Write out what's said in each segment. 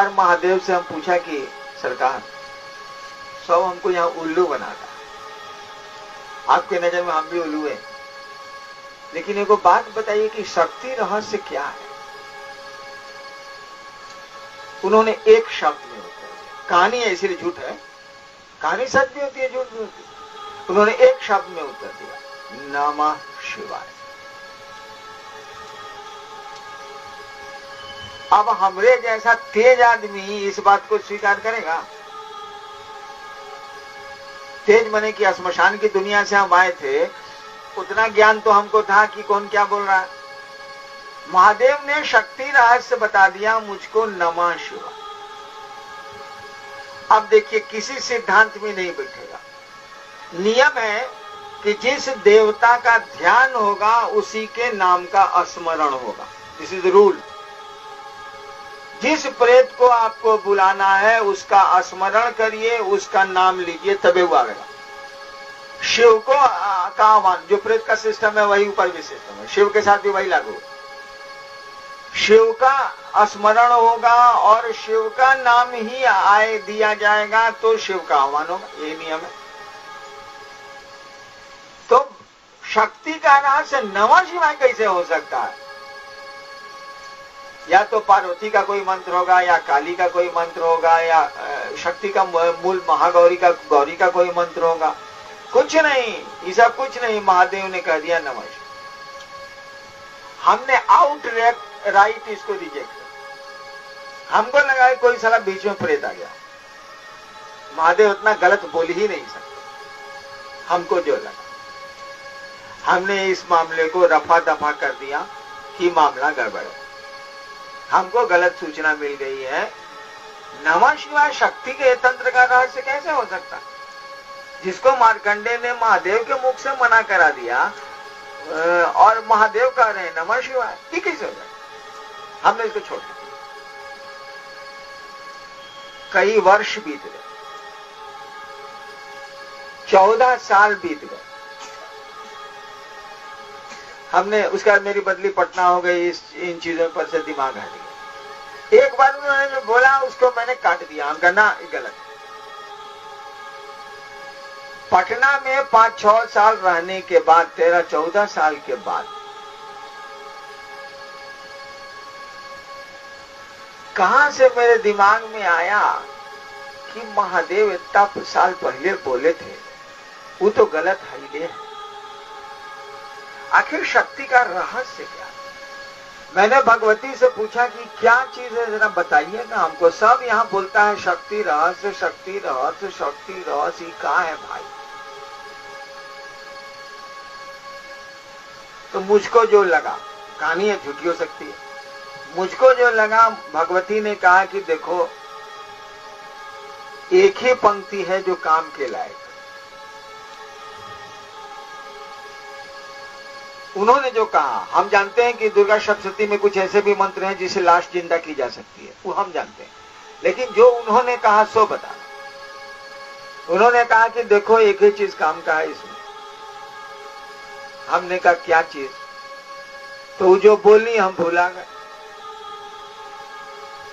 बार महादेव से हम पूछा कि सरकार सब हमको यहाँ उल्लू बनाता है, आपके नजर में हम भी उल्लू हैं, लेकिन एगो बात बताइए कि शक्ति रहस्य क्या है? उन्होंने एक शब्द में उत्तर दिया। कहानी है इसलिए झूठ है, कहानी सच भी होती है, झूठ भी होती है। उन्होंने एक शब्द में उत्तर दिया, नमः शिवाय। अब हमरे जैसा तेज आदमी इस बात को स्वीकार करेगा? तेज मने कि श्मशान की दुनिया से हम आए थे, उतना ज्ञान तो हमको था कि कौन क्या बोल रहा है। महादेव ने शक्ति रहस्य बता दिया मुझको, नमः शिवाय। अब देखिए, किसी सिद्धांत में नहीं बैठेगा। नियम है कि जिस देवता का ध्यान होगा उसी के नाम का स्मरण होगा। This is rule. जिस प्रेत को आपको बुलाना है उसका स्मरण करिए, उसका नाम लीजिए, तबे वो आएगा। शिव को का आह्वान, जो प्रेत का सिस्टम है वही ऊपर भी सिस्टम है, शिव के साथ भी वही लागू है। शिव का स्मरण होगा और शिव का नाम ही आए दिया जाएगा तो शिव का आह्वान होगा, यही नियम है। तो शक्ति का रहस्य नमः शिवाय कैसे हो सकता है? या तो पार्वती का कोई मंत्र होगा, या काली का कोई मंत्र होगा, या शक्ति का मूल महागौरी का, गौरी का कोई मंत्र होगा। कुछ नहीं, ये सब कुछ नहीं। महादेव ने कह दिया नमः शिवाय। हमने आउट राइट इसको रिजेक्ट कर। हमको लगा कोई साला बीच में प्रेत आ गया। महादेव उतना गलत बोल ही नहीं सकते। हमको जो लगा, हमने इस मामले को रफा दफा कर दिया कि मामला गड़बड़ है, हमको गलत सूचना मिल गई है। नमः शिवाय शक्ति के तंत्र का रहस्य कैसे हो सकता? जिसको मार्कंडे ने महादेव के मुख से मना करा दिया और महादेव कह रहे हैं नमः शिवाय, ये कैसे हो जाए? हमने इसको छोड़ दिया। कई वर्ष बीत गए, 14 साल बीत गए। हमने उसके बाद मेरी बदली पटना हो गई, इन चीजों पर से दिमाग हट गया। एक बार उन्होंने जो बोला उसको मैंने काट दिया, हम कहना गलत। पटना में 5-6 साल रहने के बाद, 13-14 साल के बाद, कहां से मेरे दिमाग में आया कि महादेव इतना साल पहले बोले थे, वो तो गलत है। आखिर शक्ति का रहस्य क्या? मैंने भगवती से पूछा कि क्या चीज है, जरा बताइएगा हमको। सब यहाँ बोलता है शक्ति रहस्य, शक्ति रहस्य, शक्ति रहस्य, ये कहाँ है भाई? तो मुझको जो लगा, कहानी है झूठी हो सकती है, मुझको जो लगा, भगवती ने कहा कि देखो एक ही पंक्ति है जो काम के लायक। उन्होंने जो कहा, हम जानते हैं कि दुर्गा सप्तशती में कुछ ऐसे भी मंत्र हैं जिसे लाश जिंदा की जा सकती है, वो हम जानते हैं, लेकिन जो उन्होंने कहा सो बता। उन्होंने कहा कि देखो एक ही चीज काम का है इसमें। हमने कहा क्या चीज? तो जो बोली हम भुला गए।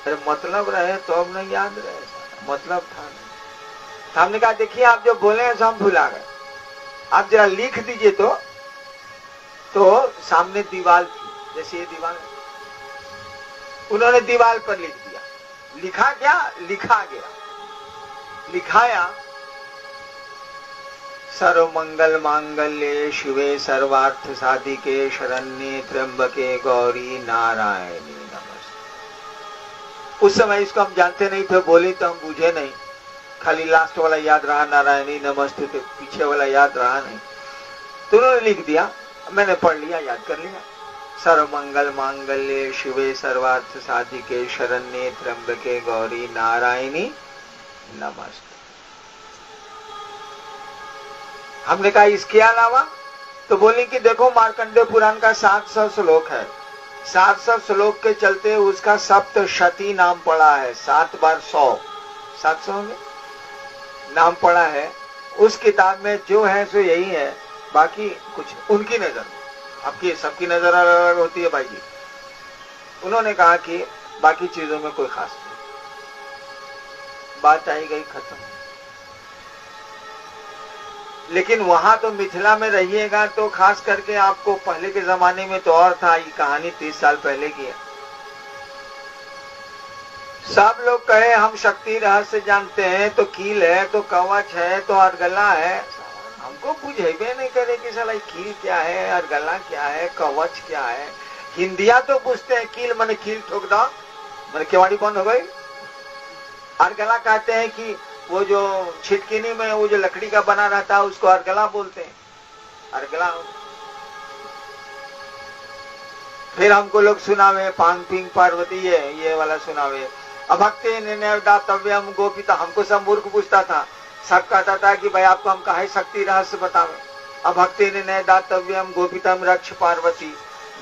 अरे मतलब रहे तो अब नहीं याद रहे, मतलब था नहीं। तो हमने कहा देखिए आप जो बोले हैं हम भुला गए, आप जरा लिख दीजिए। तो सामने दीवार थी, जैसे ये दीवार, उन्होंने दीवार पर लिख दिया। लिखा क्या? लिखा गया, लिखाया, सर्व मंगल मांगल्ये शिवे सर्वार्थ साधिके शरण्ये त्र्यंबके गौरी नारायणी नमस्ते। उस समय इसको हम जानते नहीं थे, बोली तो हम बुझे नहीं, खाली लास्ट वाला याद रहा नारायणी नमस्ते, तो पीछे वाला याद रहा नहीं। तो उन्होंने लिख दिया, मैंने पढ़ लिया, याद कर लिया। सर्व मंगल मांगल्ये शिवे सर्वार्थ साधिके शरण्ये त्र्यंबके गौरी नारायणी नमस्ते। हमने कहा इसके अलावा? तो बोली कि देखो मार्कंडेय पुराण का 700 श्लोक है, 700 श्लोक के चलते उसका सप्तशती नाम पड़ा है, 7 बार 100, 700 होंगे नाम पड़ा है। उस किताब में जो है सो यही है, बाकी कुछ उनकी नजर, आपकी सबकी नजर अलग होती है भाई जी। उन्होंने कहा कि बाकी चीजों में कोई खास नहीं। बात आई गई, खत्म। लेकिन वहां तो मिथिला में रहिएगा तो खास करके आपको पहले के जमाने में तो और था, ये कहानी 30 साल पहले की है। सब लोग कहे हम शक्ति रहस्य जानते हैं, तो कील है, तो कवच है, तो अर्गला है। हमको बुझेबे नहीं करे कि साला कील क्या है, अर्गला क्या है, कवच क्या है। हिंदिया तो पूछते हैं, कील माने कील ठोक दो, माने केवाड़ी बंद हो गई। अर्गला कहते हैं कि वो जो छिटकिनी में वो जो लकड़ी का बना रहता है उसको अर्गला बोलते हैं, अर्गला। फिर हमको लोग सुनावे पांग पिंग पार्वती, ये वाला सुनावे। अभक्ति निर्णयदातव्यम गोपिता, हमको सब मूर्ख पूछता था, सब कहता था कि भाई आपको हम काहे शक्ति रहस्य बतावे। अभक्ति निर्णयदातव्यम गोपितम रक्ष पार्वती,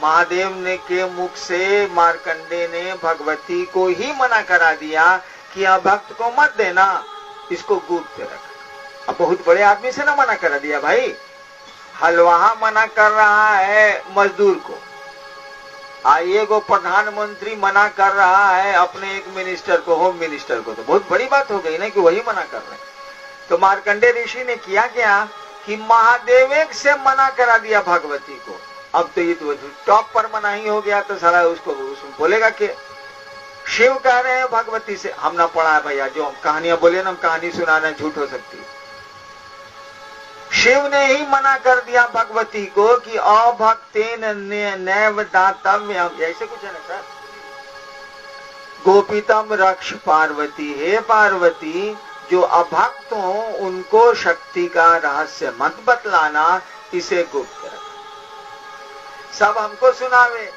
महादेव ने के मुख से मार्कंडे ने भगवती को ही मना करा दिया कि अभक्त को मत देना, इसको गुप्त रख। अब बहुत बड़े आदमी से ना मना करा दिया भाई, हलवाहा मना कर रहा है मजदूर को, आइए को प्रधानमंत्री मना कर रहा है अपने एक मिनिस्टर को, होम मिनिस्टर को, तो बहुत बड़ी बात हो गई ना कि वही मना कर रहे हैं। तो मार्कंडे ऋषि ने किया क्या कि महादेव से मना करा दिया भगवती को। अब तो ये तो टॉप पर मना ही हो गया, तो सारा उसको बोलेगा कि शिव कह रहे हैं भगवती से, हम ना पढ़ा है भैया, जो कहानियां बोले ना, हम कहानी सुनाना झूठ हो सकती है। शिव ने ही मना कर दिया भगवती को कि अभक्तेन नैव दातव्यम, ऐसे कुछ है ना सर, गोपितम रक्ष पार्वती, हे पार्वती जो अभक्त हो उनको शक्ति का रहस्य मत बतलाना, इसे गुप्त रख। सब हमको सुनावे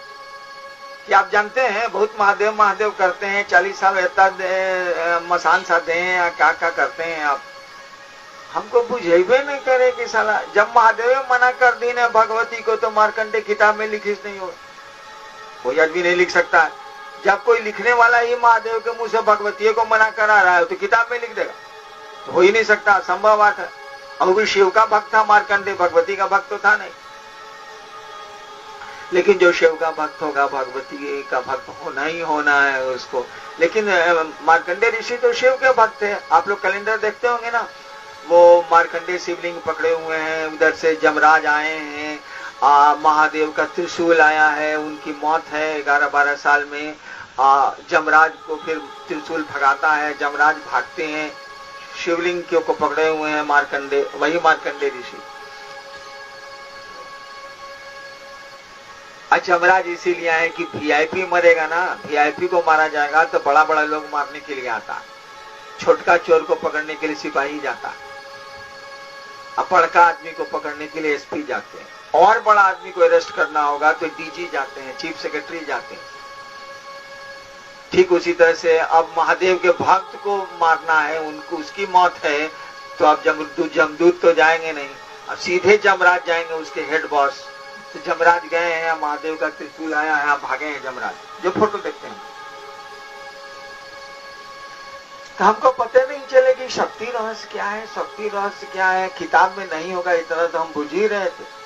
कि आप जानते हैं बहुत महादेव महादेव करते हैं, 40 साल रहता मसान साधे हैं, क्या क्या करते हैं आप। हमको बुझेबे नहीं करे कि साला जब महादेव मना कर दी ना भगवती को, तो मार्कंडे किताब में लिखिस नहीं हो, कोई आदमी नहीं लिख सकता। जब कोई लिखने वाला ही महादेव के मुंह से भगवती को मना करा रहा है तो किताब में लिख देगा, तो हो ही नहीं सकता, असंभव बात है। और भी शिव का भक्त था मार्कंडे, भगवती का भक्त तो था नहीं। लेकिन जो शिव का भक्त होगा भगवती का भक्त होना ही होना है उसको। लेकिन मार्कंडे ऋषि तो शिव के भक्त है। आप लोग कैलेंडर देखते होंगे ना, वो मार्कंडे शिवलिंग पकड़े हुए हैं, उधर से जमराज आए हैं, महादेव का त्रिशूल आया है, उनकी मौत है 11-12 साल में। जमराज को फिर त्रिशूल भगाता है, जमराज भागते हैं, शिवलिंग को पकड़े हुए हैं मार्कंडे, वही मार्कंडे ऋषि। जमराज इसीलिए आए कि वीआईपी मरेगा ना, वीआईपी को मारा जाएगा तो बड़ा बड़ा लोग मारने के लिए आता, छोटका चोर को पकड़ने के लिए सिपाही जाता, बड़का आदमी को पकड़ने के लिए एसपी जाते हैं, और बड़ा आदमी को अरेस्ट करना होगा तो डीजी जाते हैं, चीफ सेक्रेटरी जाते हैं। ठीक उसी तरह से अब महादेव के भक्त को मारना है, उनको उसकी मौत है, तो अब जमदूत तो जाएंगे नहीं, अब सीधे जमराज जाएंगे, उसके हेड बॉस। तो जमराज गए हैं, महादेव का त्रिशूल आया है, भागे हैं जमराज, जो फोटो देखते हैं। तो हमको पता नहीं चले कि शक्ति रहस्य क्या है, शक्ति रहस्य क्या है, किताब में नहीं होगा इतना तो हम बुझ ही रहे थे।